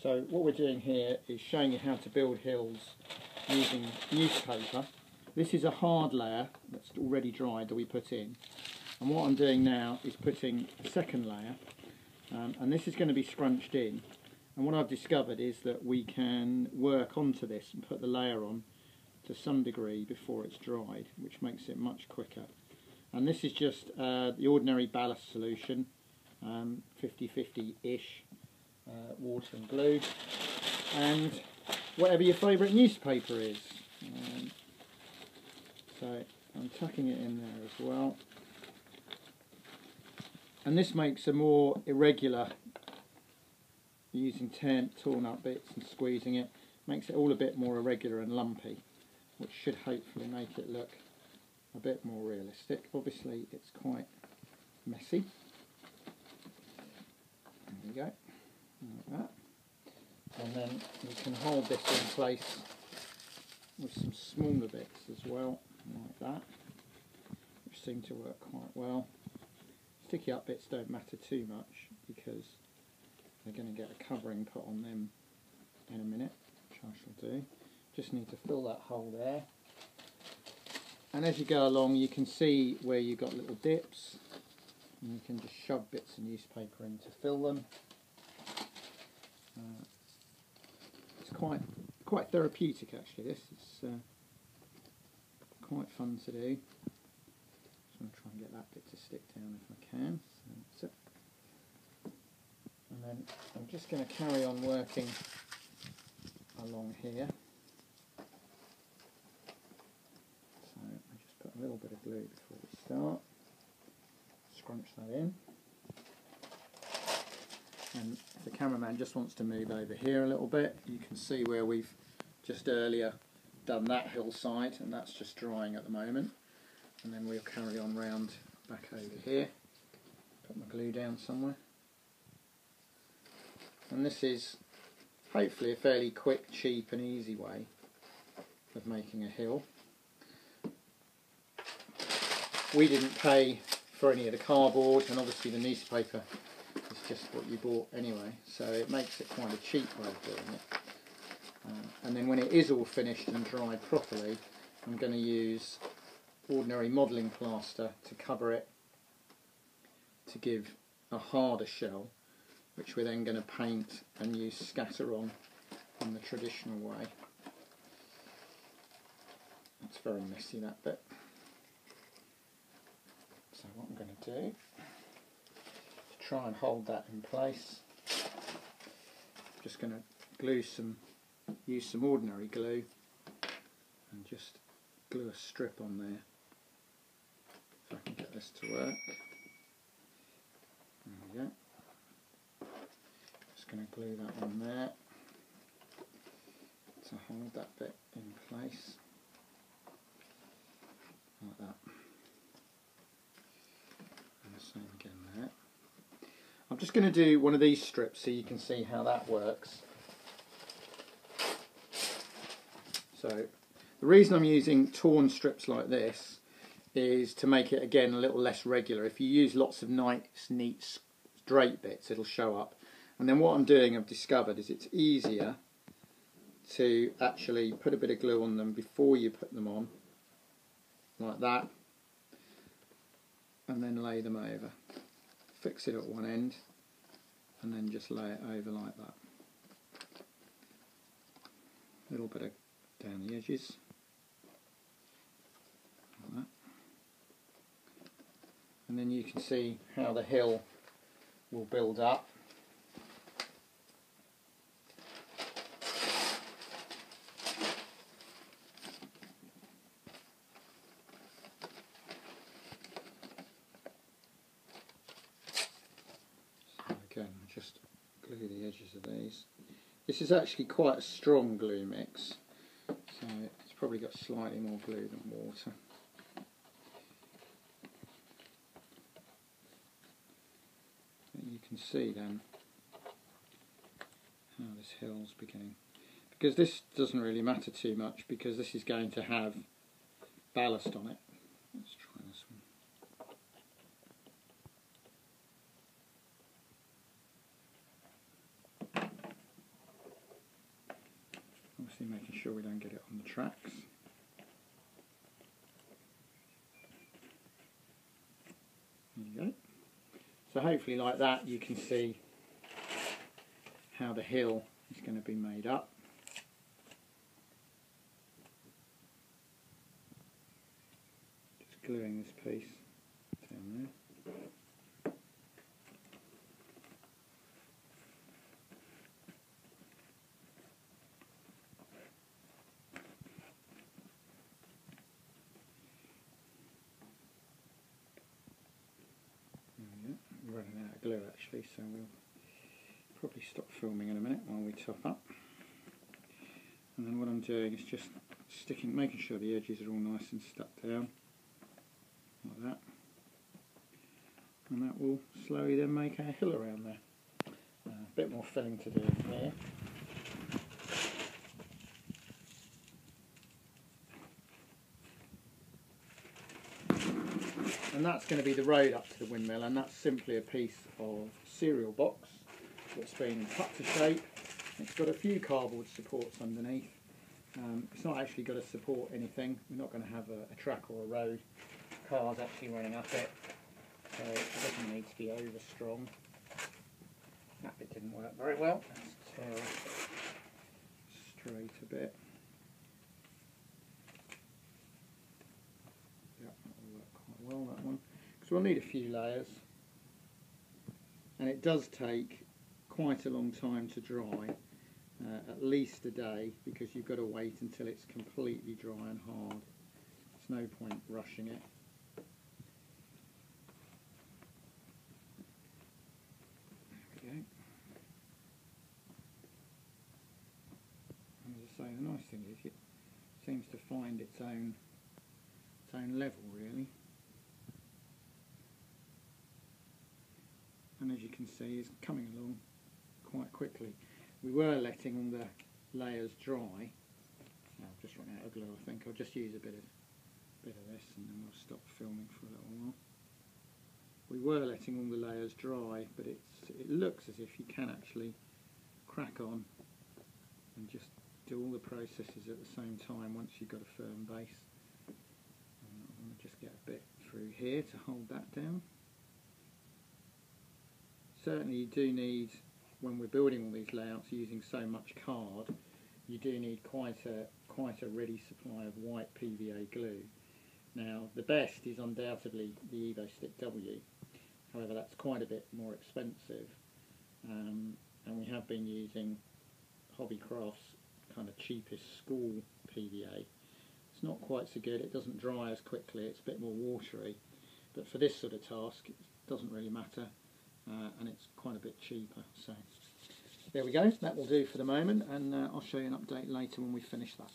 So what we're doing here is showing you how to build hills using newspaper. This is a hard layer that's already dried that we put in, and what I'm doing now is putting a second layer, and this is going to be scrunched in, and what I've discovered is that we can work onto this and put the layer on to some degree before it's dried, which makes it much quicker. And this is just the ordinary ballast solution, 50-50-ish, water and glue, and whatever your favourite newspaper is. So I'm tucking it in there as well. And this makes a more irregular, using torn up bits and squeezing it, makes it all a bit more irregular and lumpy, which should hopefully make it look a bit more realistic. Obviously it's quite messy. There we go, like that. And then you can hold this in place with some smaller bits as well, like that, which seem to work quite well. Sticky up bits don't matter too much because they're going to get a covering put on them in a minute, which I shall do. Just need to fill that hole there. And as you go along you can see where you've got little dips, and you can just shove bits of newspaper in to fill them. It's quite therapeutic actually, this. It's quite fun to do. Just want to try and get that bit to stick down if I can. So that's it. And then I'm just going to carry on working along here. So I just put a little bit of glue before we start. Scrunch that in. And if the cameraman just wants to move over here a little bit, you can see where we've just earlier done that hillside, and that's just drying at the moment. And then we'll carry on round back over here. Put my glue down somewhere. And this is hopefully a fairly quick, cheap and easy way of making a hill. We didn't pay for any of the cardboard, and obviously the newspaper is just what you bought anyway, so it makes it quite a cheap way of doing it. And then when it is all finished and dried properly, I'm going to use ordinary modelling plaster to cover it to give a harder shell, which we're then going to paint and use scatter on in the traditional way. It's very messy, that bit. So what I'm going to do, to try and hold that in place, I'm just going to use some ordinary glue and just glue a strip on there, if I can get this to work. There we go. Just going to glue that on there to hold that bit in place, like that. And the same again there. I'm just going to do one of these strips so you can see how that works. So the reason I'm using torn strips like this is to make it again a little less regular. If you use lots of nice, neat straight bits, it'll show up. And then what I'm doing, I've discovered, is it's easier to actually put a bit of glue on them before you put them on, like that, and then lay them over. Fix it at one end and then just lay it over like that. A little bit of down the edges, like that. And then you can see how the hill will build up. So again, just glue the edges of these. This is actually quite a strong glue mix, so it's probably got slightly more glue than water. You can see then how this hill's beginning, because this doesn't really matter too much because this is going to have ballast on it. Let's try this one. Obviously making sure we don't get it on the tracks. There you go. So hopefully like that you can see how the hill is going to be made up. Just gluing this piece down there. We're running out of glue actually, so we'll probably stop filming in a minute while we top up. And then what I'm doing is just making sure the edges are all nice and stuck down, like that. And that will slowly then make our hill around there. A bit more filling to do here. And that's going to be the road up to the windmill, and that's simply a piece of cereal box that's been cut to shape. It's got a few cardboard supports underneath. It's not actually got to support anything. We're not going to have a track or a road. Cars actually running up it, so it doesn't need to be over strong. That bit didn't work very well. Let's tear straight a bit. Well, that one, because we'll need a few layers, and it does take quite a long time to dry, at least a day, because you've got to wait until it's completely dry and hard. There's no point rushing it. There we go. And as I say, the nice thing is it seems to find its own level really. And as you can see, it's coming along quite quickly. We were letting all the layers dry. I've just run out of glue, I think. I'll just use a bit of this and then we'll stop filming for a little while. We were letting all the layers dry, but it looks as if you can actually crack on and just do all the processes at the same time once you've got a firm base. And I'm going to just get a bit through here to hold that down. Certainly you do need, when we're building all these layouts using so much card, you do need quite a ready supply of white PVA glue. Now the best is undoubtedly the Evo Stick W, however that's quite a bit more expensive, and we have been using Hobbycraft's kind of cheapest school PVA. It's not quite so good, it doesn't dry as quickly, it's a bit more watery, but for this sort of task it doesn't really matter. And it's quite a bit cheaper, so there we go, that will do for the moment, and I'll show you an update later when we finish that.